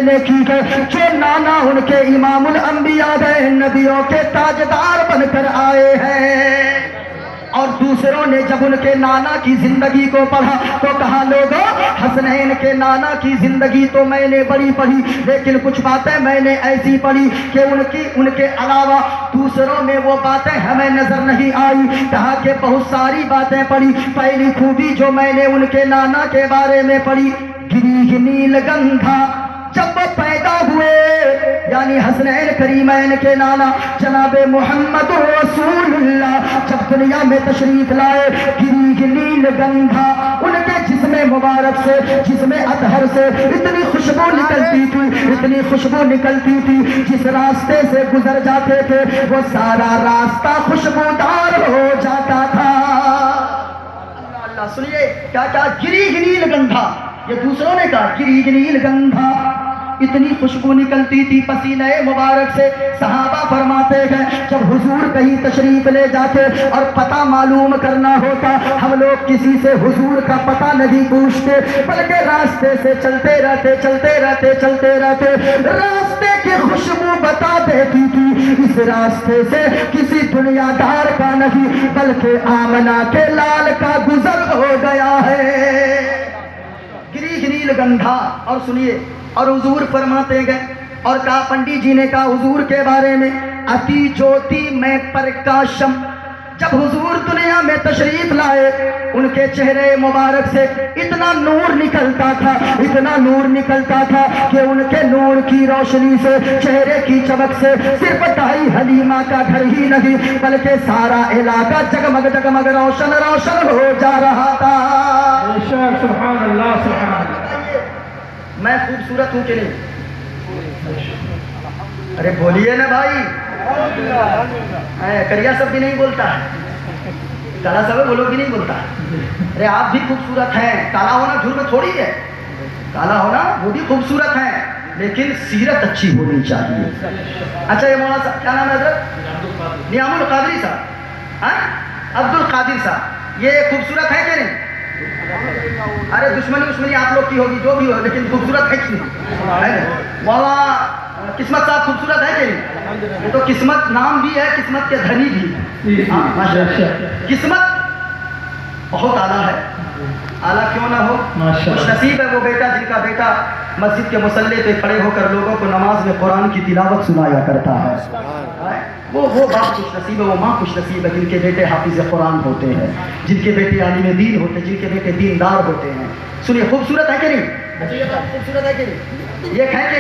نے کی ہے جو نانا ان کے امام الانبیاء گئے, نبیوں کے تاجدار بن کر آئے ہیں. اور دوسروں نے جب ان کے نانا کی زندگی کو پڑھا تو کہا لوگوں حسنین کے نانا کی زندگی تو میں نے بڑی پڑھی, لیکن کچھ باتیں میں نے ایسی پڑھی کہ ان کے علاوہ دوسروں میں وہ باتیں ہمیں نظر نہیں آئی. کہا کہ بہت ساری باتیں پڑھی, پہلی خوبی جو میں نے ان کے نانا کے بارے میں پڑھی, گریہ نیل گندھا جب وہ پیدا ہوئے, یعنی حسنین کریمین کے نانا جناب محمد رسول اللہ جب دنیا میں تشریف لائے, گریہ نیل گندھا ان کے جسم مبارک سے, جسم اطہر سے اتنی خوشبو نکلتی تھی, اتنی خوشبو نکلتی تھی, جس راستے سے گزر جاتے تھے وہ سارا راستہ خوشبودار ہو جاتا تھا. اللہ سنیے کیا کہا, گریہ نیل گندھا, یہ دوسروں نے کہا گریہ نیل گندھا, اتنی خوشبو نکلتی تھی پسینہ مبارک سے. صحابہ فرماتے ہیں جب حضور کہیں تشریف لے جاتے اور پتہ معلوم کرنا ہوتا, ہم لوگ کسی سے حضور کا پتہ نہیں پوچھتے بلکہ راستے سے چلتے رہتے, راستے کی خوشبو بتا دیتی تھی اس راستے سے کسی دنیا دار کا نہیں بلکہ آمنہ کے لال کا گزر ہو گیا ہے. گریہ نیل گندھا. اور سنیے, اور حضور فرماتے گئے اور کہا, پنڈی جی نے کہا حضور کے بارے میں, اتی جوتی میں پرکاشم, جب حضور دنیا میں تشریف لائے ان کے چہرے مبارک سے اتنا نور نکلتا تھا, اتنا نور نکلتا تھا کہ ان کے نور کی روشنی سے, چہرے کی چمک سے صرف ڈھائی حلیمہ کا گھر ہی نہیں بلکہ سارا علاقہ جگمگ جگمگ روشن روشن ہو جا رہا تھا. سبحان اللہ سبحان اللہ. میں خوبصورت ہوں کہ نہیں؟ ارے بولیے نا بھائی. کریا سب بھی نہیں بولتا ہے, کالا سب بولو بھی نہیں بولتا ہے. ارے آپ بھی خوبصورت ہیں, کالا ہونا جھوٹ میں تھوڑی ہے, کالا ہونا وہ بھی خوبصورت ہے لیکن سیرت اچھی ہونی چاہیے. اچھا یہ مولانا صاحب کیا نام ہے حضرت؟ نیام القادری صاحب, عبد القادر صاحب, یہ خوبصورت ہے کہ نہیں؟ ارے دشمنی آپ لوگ کی ہوگی جو بھی ہو, لیکن خوبصورت ہے کہ نہیں؟ مولانا قسمت صاحب خوبصورت ہے کہ نہیں؟ یہ تو قسمت نام بھی ہے, قسمت کے دھنی بھی. قسمت بہت اعلیٰ ہے, اعلیٰ کیوں نہ ہو, خوش نصیب ہے وہ بیٹا جن کا بیٹا مسجد کے مصلی پہ کھڑے ہو کر لوگوں کو نماز میں قرآن کی تلاوت سنایا کرتا ہے. وہ باپ خوش نصیب ہے, وہ ماں خوش نصیب ہے جن کے بیٹے حافظ قرآن ہوتے ہیں, جن کے بیٹے عالم دین ہوتے ہیں, جن کے بیٹے دیندار ہوتے ہیں. سنیے خوبصورت ہے کہ نہیں؟ خوبصورت ہے کہ نہیں؟ یہ کہیں کہ